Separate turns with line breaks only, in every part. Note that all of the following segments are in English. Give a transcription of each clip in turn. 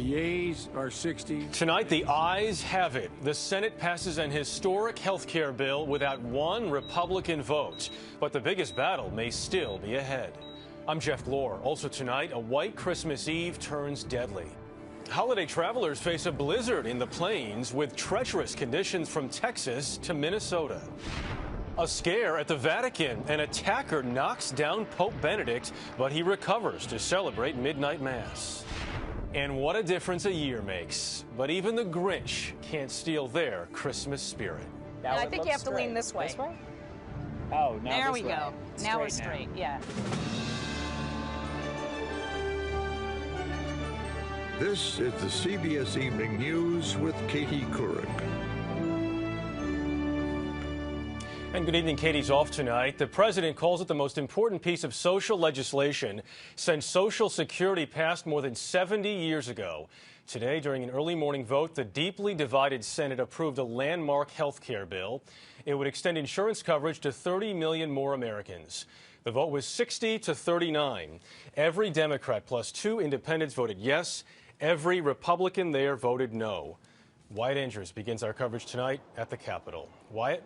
yeas are 60.
Tonight, the ayes have it. The Senate passes an historic health care bill without one Republican vote. But the biggest battle may still be ahead. I'm Jeff Glor. Also tonight, a white Christmas Eve turns deadly. Holiday travelers face a blizzard in the plains with treacherous conditions from Texas to Minnesota. A scare at the Vatican. An attacker knocks down Pope Benedict, but he recovers to celebrate midnight mass. And what a difference a year makes. But even the Grinch can't steal their Christmas spirit.
I think you have to lean this way.
This way? Oh, now
there
this
we
way.
go. Now we're straight, yeah.
This is the CBS Evening News with Katie Couric.
And good evening. Katie's off tonight. The president calls it the most important piece of social legislation since Social Security passed more than 70 years ago. Today, during an early morning vote, the deeply divided Senate approved a landmark health care bill. It would extend insurance coverage to 30 million more Americans. The vote was 60 to 39. Every Democrat plus 2 independents voted yes. Every Republican there voted no. Wyatt Andrews begins our coverage tonight at the Capitol. Wyatt?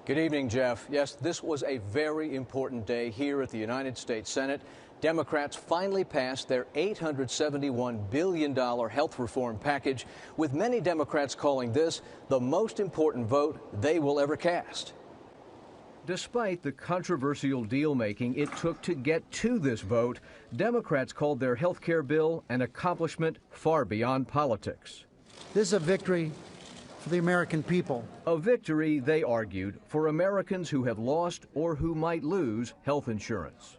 Good evening, Jeff. Yes, this was a very important day here at the United States Senate. Democrats finally passed their $871 billion health reform package, with many Democrats calling this the most important vote they will ever cast. Despite the controversial deal-making it took to get to this vote, Democrats called their health care bill an accomplishment far beyond politics.
This is a victory for the American people.
A victory, they argued, for Americans who have lost or who might lose health insurance.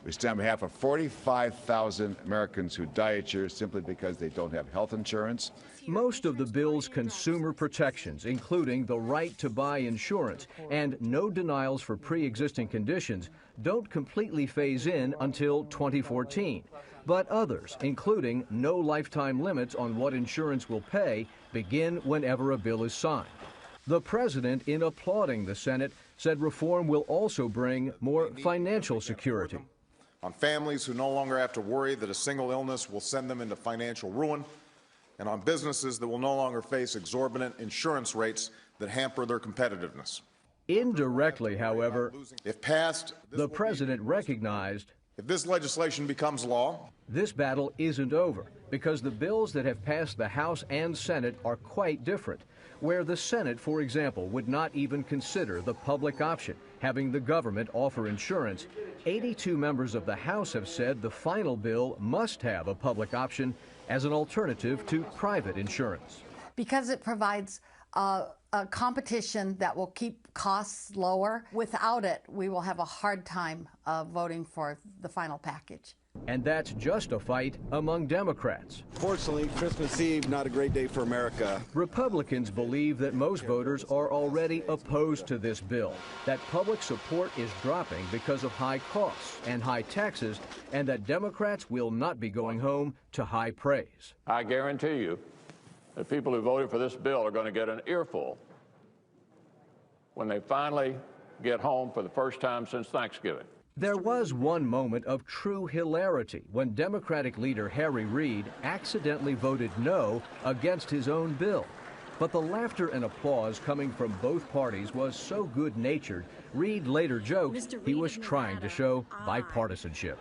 We stand on behalf of 45,000 Americans who die each year simply because they don't have health insurance.
Most of the bill's consumer protections, including the right to buy insurance and no denials for pre-existing conditions, don't completely phase in until 2014. But others, including no lifetime limits on what insurance will pay, begin whenever a bill is signed. The president, in applauding the Senate, said reform will also bring more financial security.
On families who no longer have to worry that a single illness will send them into financial ruin, and on businesses that will no longer face exorbitant insurance rates that hamper their competitiveness.
Indirectly, however,
if passed,
the president recognized
if this legislation becomes law,
this battle isn't over, because the bills that have passed the House and Senate are quite different, where the Senate, for example, would not even consider the public option, having the government offer insurance. 82 members of the House have said the final bill must have a public option as an alternative to private insurance.
Because it provides a competition that will keep costs lower. Without it, we will have a hard time voting for the final package.
And that's just a fight among Democrats.
Fortunately, Christmas Eve, not a great day for America.
Republicans believe that most voters are already opposed to this bill, that public support is dropping because of high costs and high taxes, and that Democrats will not be going home to high praise.
I guarantee you that people who voted for this bill are going to get an earful when they finally get home for the first time since Thanksgiving.
There was one moment of true hilarity when Democratic leader Harry Reid accidentally voted no against his own bill. But the laughter and applause coming from both parties was so good-natured, Reid later joked he was trying to show bipartisanship.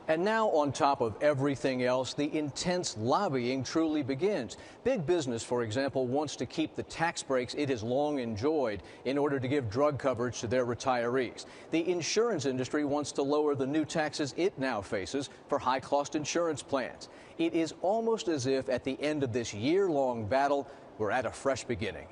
And now, on top of everything else, the intense lobbying truly begins. Big business, for example, wants to keep the tax breaks it has long enjoyed in order to give drug coverage to their retirees. The insurance industry wants to lower the new taxes it now faces for high-cost insurance plans. It is almost as if at the end of this year-long battle, we're at a fresh beginning.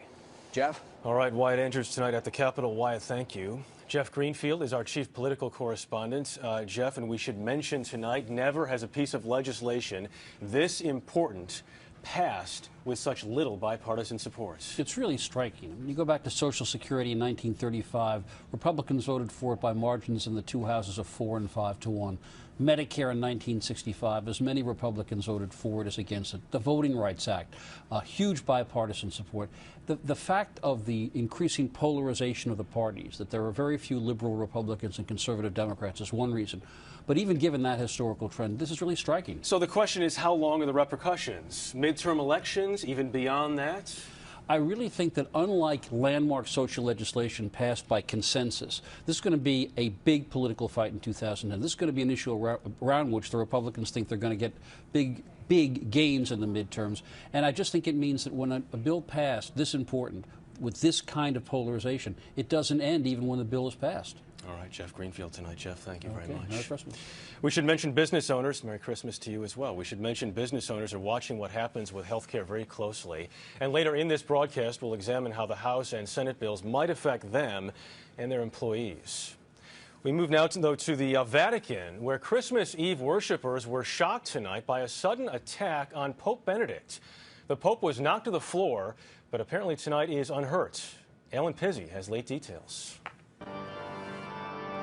Jeff?
All right, Wyatt Andrews tonight at the Capitol. Wyatt, thank you. Jeff Greenfield is our chief political correspondent. Jeff, and we should mention tonight, never has a piece of legislation this important passed with such little bipartisan support.
It's really striking. When you go back to Social Security in 1935, Republicans voted for it by margins in the two houses of 4 and 5 to 1. Medicare in 1965, as many Republicans voted for it as against it. The Voting Rights Act, huge bipartisan support. The fact of the increasing polarization of the parties, that there are very few liberal Republicans and conservative Democrats, is one reason. But even given that historical trend, this is really striking.
So the question is, how long are the repercussions? Midterm elections, even beyond that?
I really think that unlike landmark social legislation passed by consensus, this is going to be a big political fight in 2010. This is going to be an issue around which the Republicans think they're going to get big gains in the midterms. And I just think it means that when a bill passed this important, with this kind of polarization, it doesn't end even when the bill is passed.
All right, Jeff Greenfield tonight. Jeff, thank you very much.
Merry Christmas.
We should mention business owners. Merry Christmas to you as well. We should mention business owners are watching what happens with health care very closely. And later in this broadcast, we'll examine how the House and Senate bills might affect them and their employees. We move now to the Vatican, where Christmas Eve worshipers were shocked tonight by a sudden attack on Pope Benedict. The Pope was knocked to the floor, but apparently tonight is unhurt. Alan Pizzi has late details.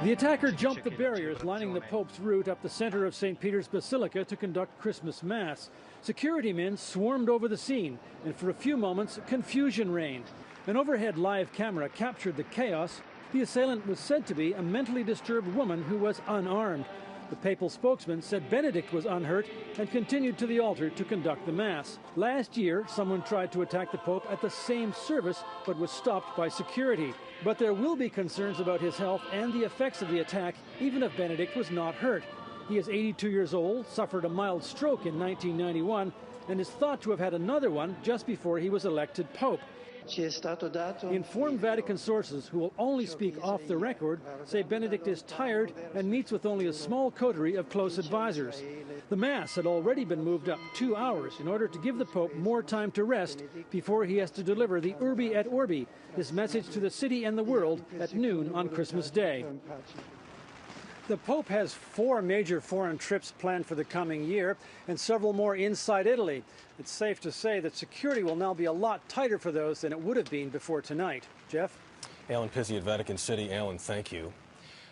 The attacker jumped the barriers lining the Pope's route up the center of St. Peter's Basilica to conduct Christmas Mass. Security men swarmed over the scene, and for a few moments, confusion reigned. An overhead live camera captured the chaos. The assailant was said to be a mentally disturbed woman who was unarmed. The papal spokesman said Benedict was unhurt and continued to the altar to conduct the Mass. Last year, someone tried to attack the Pope at the same service but was stopped by security. But there will be concerns about his health and the effects of the attack, even if Benedict was not hurt. He is 82 years old, suffered a mild stroke in 1991, and is thought to have had another one just before he was elected Pope. Informed Vatican sources, who will only speak off the record, say Benedict is tired and meets with only a small coterie of close advisors. The Mass had already been moved up 2 hours in order to give the Pope more time to rest before he has to deliver the Urbi et Orbi, his message to the city and the world, at noon on Christmas Day. The Pope has 4 major foreign trips planned for the coming year and several more inside Italy. It's safe to say that security will now be a lot tighter for those than it would have been before tonight. Jeff?
Alan Pizzi at Vatican City. Alan, thank you.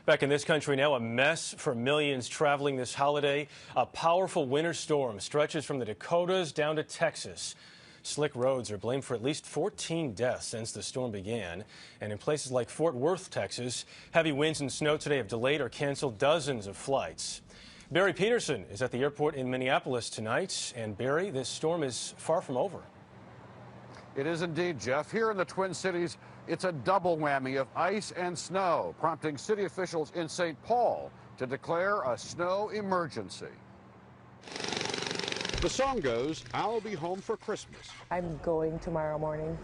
Back in this country now, a mess for millions traveling this holiday. A powerful winter storm stretches from the Dakotas down to Texas. Slick roads are blamed for at least 14 deaths since the storm began. And in places like Fort Worth, Texas, heavy winds and snow today have delayed or canceled dozens of flights. Barry Peterson is at the airport in Minneapolis tonight. And Barry, this storm is far from over.
It is indeed, Jeff. Here in the Twin Cities, it's a double whammy of ice and snow, prompting city officials in St. Paul to declare a snow emergency. The song goes, "I'll be home for Christmas."
I'm going tomorrow morning.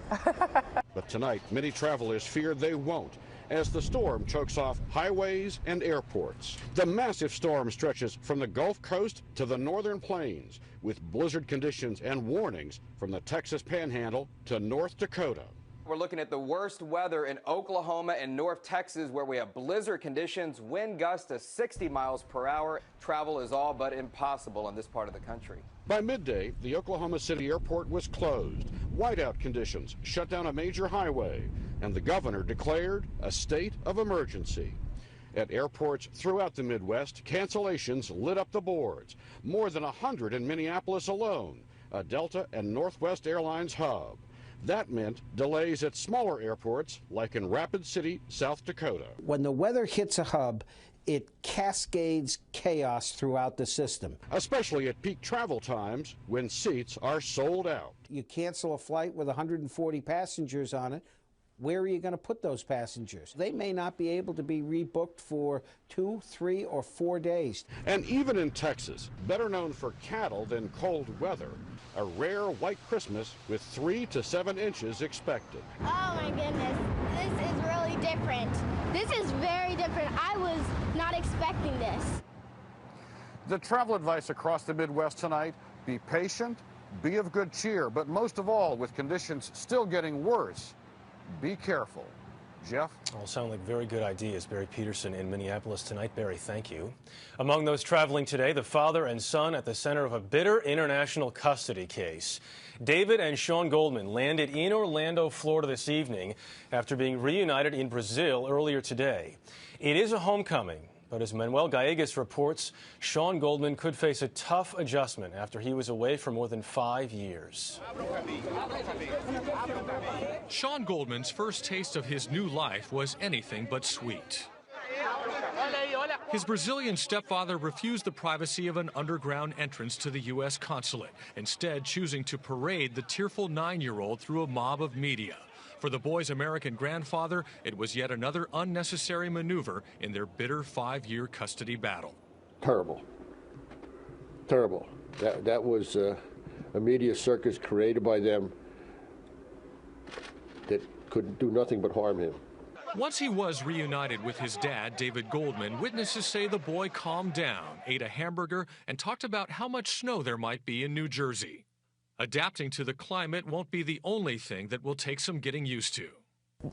But tonight, many travelers fear they won't, as the storm chokes off highways and airports. The massive storm stretches from the Gulf Coast to the northern plains, with blizzard conditions and warnings from the Texas Panhandle to North Dakota.
We're looking at the worst weather in Oklahoma and North Texas, where we have blizzard conditions, wind gusts to 60 miles per hour. Travel is all but impossible in this part of the country.
By midday, the Oklahoma City airport was closed. Whiteout conditions shut down a major highway, and the governor declared a state of emergency. At airports throughout the Midwest, cancellations lit up the boards. More than 100 in Minneapolis alone, a Delta and Northwest Airlines hub. That meant delays at smaller airports, like in Rapid City, South Dakota.
When the weather hits a hub, it cascades chaos throughout the system.
Especially at peak travel times when seats are sold out.
You cancel a flight with 140 passengers on it. Where are you going to put those passengers? They may not be able to be rebooked for 2, 3, or 4 days.
And even in Texas, better known for cattle than cold weather, a rare white Christmas with 3 to 7 inches expected.
Oh my goodness, this is really different. This is very different. I was not expecting this.
The travel advice across the Midwest tonight, be patient, be of good cheer, but most of all, with conditions still getting worse, be careful. Jeff?
All sound like very good ideas. Barry Peterson in Minneapolis tonight. Barry, thank you. Among those traveling today, the father and son at the center of a bitter international custody case. David and Sean Goldman landed in Orlando, Florida this evening after being reunited in Brazil earlier today. It is a homecoming, but as Manuel Gallegos reports, Sean Goldman could face a tough adjustment after he was away for more than 5 years.
Sean Goldman's first taste of his new life was anything but sweet. His Brazilian stepfather refused the privacy of an underground entrance to the U.S. consulate, instead choosing to parade the tearful 9-year-old through a mob of media. For the boy's American grandfather, it was yet another unnecessary maneuver in their bitter 5-year custody battle.
Terrible. Terrible. That was a media circus created by them that could do nothing but harm him.
Once he was reunited with his dad, David Goldman, witnesses say the boy calmed down, ate a hamburger, and talked about how much snow there might be in New Jersey. Adapting to the climate won't be the only thing that will take some getting used to.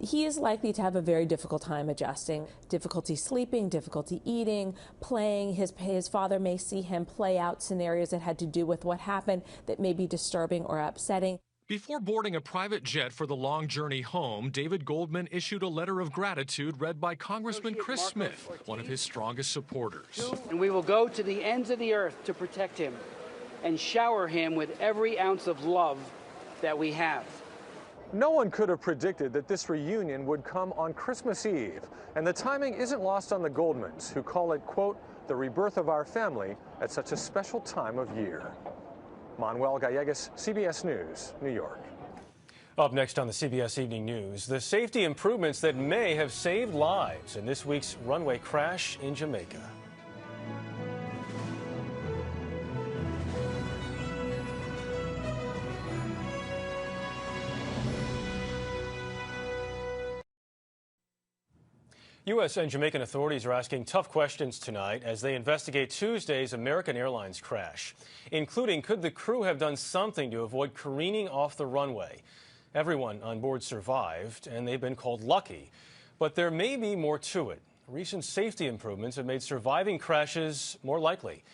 He is likely to have a very difficult time adjusting. Difficulty sleeping, difficulty eating, playing. His father may see him play out scenarios that had to do with what happened that may be disturbing or upsetting.
Before boarding a private jet for the long journey home, David Goldman issued a letter of gratitude read by Congressman Chris Smith, one of his strongest supporters.
And we will go to the ends of the earth to protect him and shower him with every ounce of love that we have.
No one could have predicted that this reunion would come on Christmas Eve, and the timing isn't lost on the Goldmans, who call it, quote, the rebirth of our family at such a special time of year. Manuel Gallegos, CBS News, New York. Up next on the CBS Evening News, the safety improvements that may have saved lives in this week's runway crash in Jamaica. U.S. and Jamaican authorities are asking tough questions tonight as they investigate Tuesday's American Airlines crash, including could the crew have done something to avoid careening off the runway. Everyone on board survived, and they've been called lucky. But there may be more to it. Recent safety improvements have made surviving crashes more likely.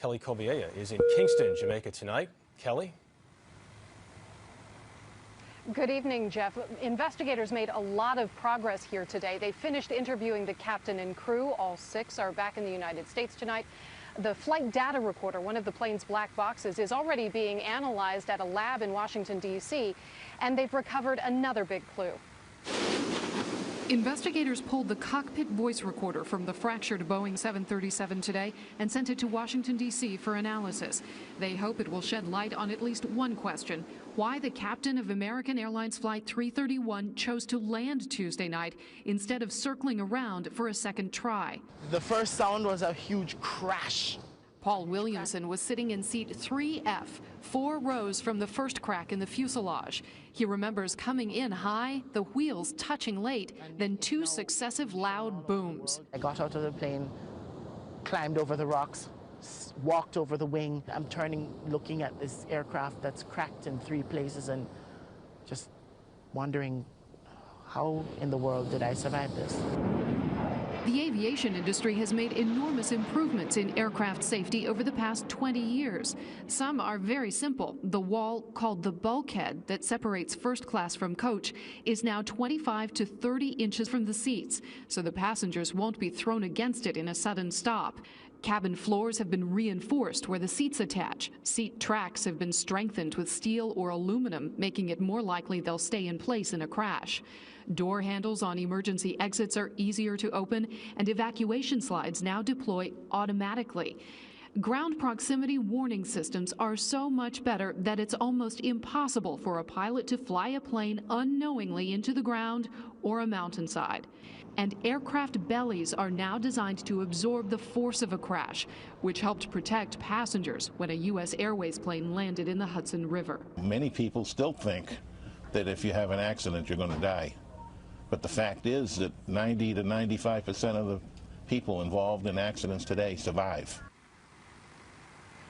Kelly Kobiea is in Kingston, Jamaica tonight. Kelly?
Good evening, Jeff. Investigators made a lot of progress here today. They finished interviewing the captain and crew. All 6 are back in the United States tonight. The flight data recorder, one of the plane's black boxes, is already being analyzed at a lab in Washington, D.C., and they've recovered another big clue.
Investigators pulled the cockpit voice recorder from the fractured Boeing 737 today and sent it to Washington, D.C. for analysis. They hope it will shed light on at least one question: why the captain of American Airlines Flight 331 chose to land Tuesday night instead of circling around for a second try.
The first sound was a huge crash.
Paul Williamson was sitting in seat 3F, 4 rows from the first crack in the fuselage. He remembers coming in high, the wheels touching late, then 2 successive loud booms.
I got out of the plane, climbed over the rocks, walked over the wing. I'm turning, looking at this aircraft that's cracked in 3 places and just wondering, how in the world did I survive this?
The aviation industry has made enormous improvements in aircraft safety over the past 20 years. Some are very simple. The wall, called the bulkhead, that separates first class from coach, is now 25 to 30 inches from the seats, so the passengers won't be thrown against it in a sudden stop. Cabin floors have been reinforced where the seats attach. Seat tracks have been strengthened with steel or aluminum, making it more likely they'll stay in place in a crash. Door handles on emergency exits are easier to open, and evacuation slides now deploy automatically. Ground proximity warning systems are so much better that it's almost impossible for a pilot to fly a plane unknowingly into the ground or a mountainside. And aircraft bellies are now designed to absorb the force of a crash, which helped protect passengers when a U.S. Airways plane landed in the Hudson River.
Many people still think that if you have an accident, you're going to die. But the fact is that 90 to 95% of the people involved in accidents today survive.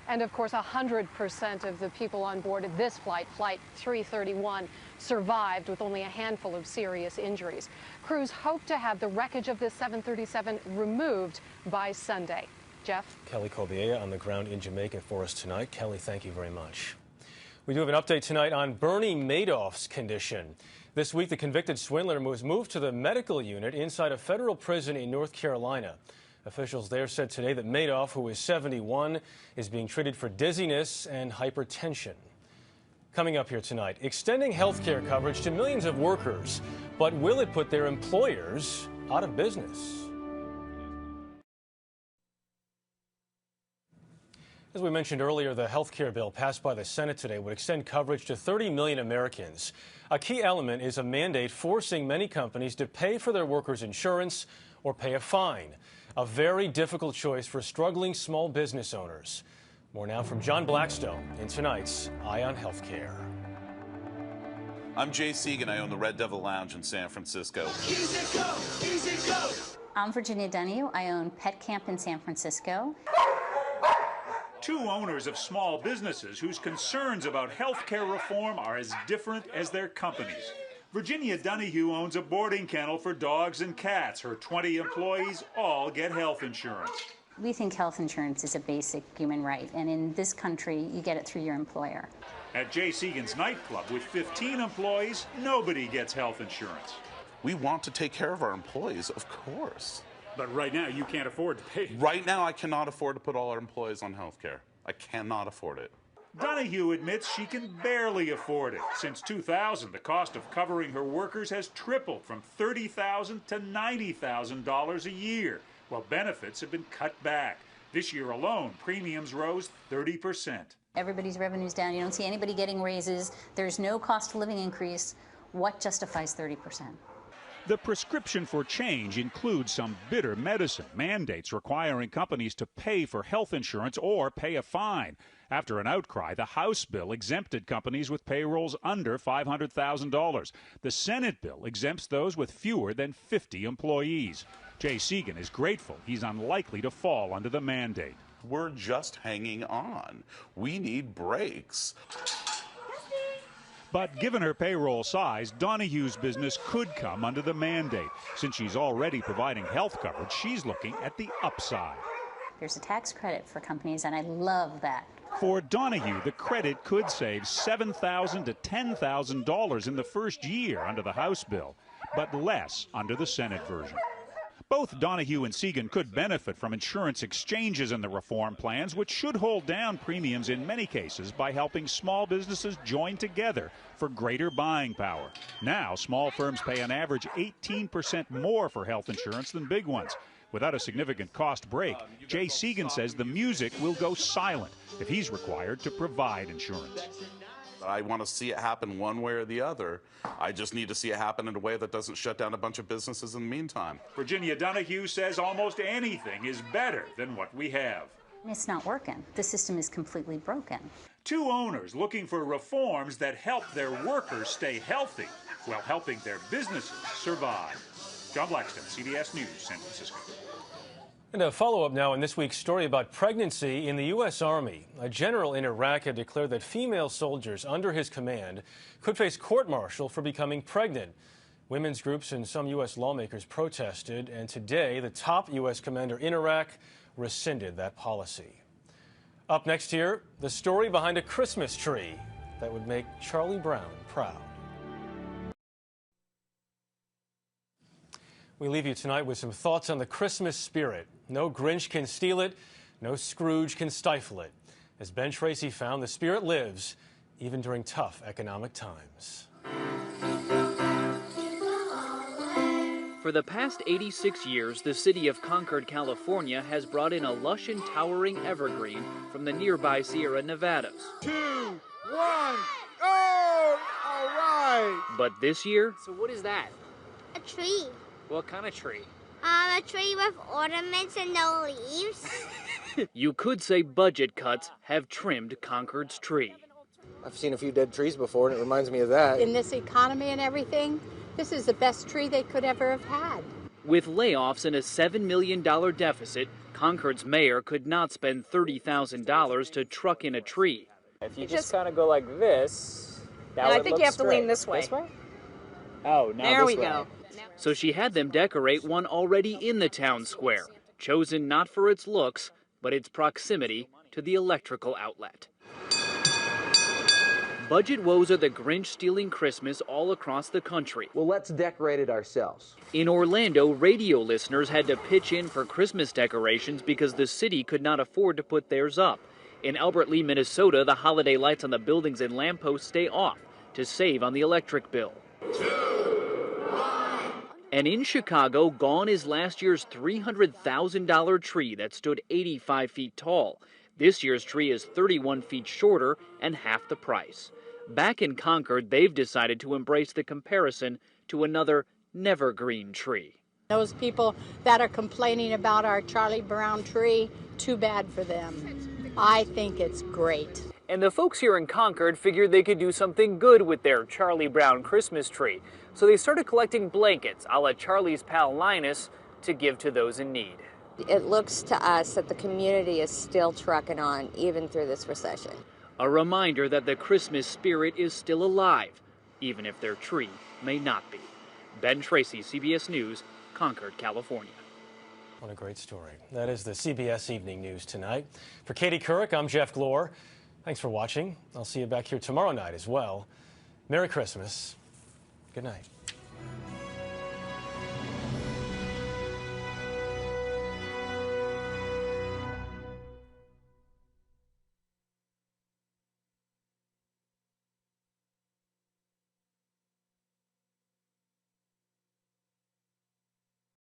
And of course, 100% of the people on board this flight, Flight 331, survived with only a handful of serious injuries. Crews hope to have the wreckage of this 737 removed by Sunday. Jeff?
Kelly Kobiea on the ground in Jamaica for us tonight. Kelly, thank you very much. We do have an update tonight on Bernie Madoff's condition. This week, the convicted swindler was moved to the medical unit inside a federal prison in North Carolina. Officials there said today that Madoff, who is 71, is being treated for dizziness and hypertension. Coming up here tonight, extending health care coverage to millions of workers, but will it put their employers out of business? As we mentioned earlier, the health care bill passed by the Senate today would extend coverage to 30 million Americans. A key element is a mandate forcing many companies to pay for their workers' insurance or pay a fine. A very difficult choice for struggling small business owners. More now from John Blackstone in tonight's Eye on Healthcare.
I'm Jay Segan. I own the Red Devil Lounge in San Francisco.
Easy go, easy go. I'm Virginia Donahue. I own Pet Camp in San Francisco.
Two owners of small businesses whose concerns about health care reform are as different as their companies. Virginia Donahue owns a boarding kennel for dogs and cats. Her 20 employees all get health insurance.
We think health insurance is a basic human right, and in this country, you get it through your employer.
At Jay Segan's nightclub, with 15 employees, nobody gets health insurance.
We want to take care of our employees, of course.
But right now, you can't afford to pay.
Right now, I cannot afford to put all our employees on health care. I cannot afford it.
Donahue admits she can barely afford it. Since 2000, the cost of covering her workers has tripled from $30,000 to $90,000 a year, while benefits have been cut back. This year alone, premiums rose 30%.
Everybody's revenue's down. You don't see anybody getting raises. There's no cost of living increase. What justifies 30%?
The prescription for change includes some bitter medicine, mandates requiring companies to pay for health insurance or pay a fine. After an outcry, the House bill exempted companies with payrolls under $500,000. The Senate bill exempts those with fewer than 50 employees. Jay Segan is grateful he's unlikely to fall under the mandate.
We're just hanging on. We need breaks.
But given her payroll size, Donahue's business could come under the mandate. Since she's already providing health coverage, she's looking at the upside.
There's a tax credit for companies, and I love that.
For Donahue, the credit could save $7,000 to $10,000 in the first year under the House bill, but less under the Senate version. Both Donahue and Segan could benefit from insurance exchanges in the reform plans, which should hold down premiums in many cases by helping small businesses join together for greater buying power. Now, small firms pay on average 18% more for health insurance than big ones. Without a significant cost break, Jay Segan says the music will go silent if he's required to provide insurance.
I want to see it happen one way or the other. I just need to see it happen in a way that doesn't shut down a bunch of businesses in the meantime.
Virginia Donahue says almost anything is better than what we have.
It's not working. The system is completely broken.
Two owners looking for reforms that help their workers stay healthy while helping their businesses survive. John Blackstone, CBS News, San Francisco.
And a follow-up now in this week's story about pregnancy in the U.S. Army. A general in Iraq had declared that female soldiers under his command could face court-martial for becoming pregnant. Women's groups and some U.S. lawmakers protested, and today the top U.S. commander in Iraq rescinded that policy. Up next here, the story behind a Christmas tree that would make Charlie Brown proud. We leave you tonight with some thoughts on the Christmas spirit. No Grinch can steal it, no Scrooge can stifle it. As Ben Tracy found, the spirit lives even during tough economic times.
For the past 86 years, the city of Concord, California has brought in a lush and towering evergreen from the nearby Sierra Nevadas.
2, 1, go! All right!
But this year...
So what is that?
A tree.
What kind of tree?
A tree with ornaments and no leaves.
You could say budget cuts have trimmed Concord's tree.
I've seen a few dead trees before, and it reminds me of that.
In this economy and everything, this is the best tree they could ever have had.
With layoffs and a $7 million deficit, Concord's mayor could not spend $30,000 to truck in a tree.
If you just kind of go like this, that would
I think you have to lean this way.
This way? Oh, now
there
this
we
way.
go.
So she had them decorate one already in the town square, chosen not for its looks, but its proximity to the electrical outlet. Budget woes are the Grinch stealing Christmas all across the country.
Well, let's decorate it ourselves.
In Orlando, radio listeners had to pitch in for Christmas decorations because the city could not afford to put theirs up. In Albert Lea, Minnesota, the holiday lights on the buildings and lampposts stay off to save on the electric bill. 2, 1. And in Chicago, gone is last year's $300,000 tree that stood 85 feet tall. This year's tree is 31 feet shorter and half the price. Back in Concord, they've decided to embrace the comparison to another Nevergreen tree.
Those people that are complaining about our Charlie Brown tree, too bad for them. I think it's great.
And the folks here in Concord figured they could do something good with their Charlie Brown Christmas tree. So they started collecting blankets, a la Charlie's pal Linus, to give to those in need.
It looks to us that the community is still trucking on, even through this recession.
A reminder that the Christmas spirit is still alive, even if their tree may not be. Ben Tracy, CBS News, Concord, California.
What a great story. That is the CBS Evening News tonight. For Katie Couric, I'm Jeff Glor. Thanks for watching. I'll see you back here tomorrow night as well. Merry Christmas. Good night.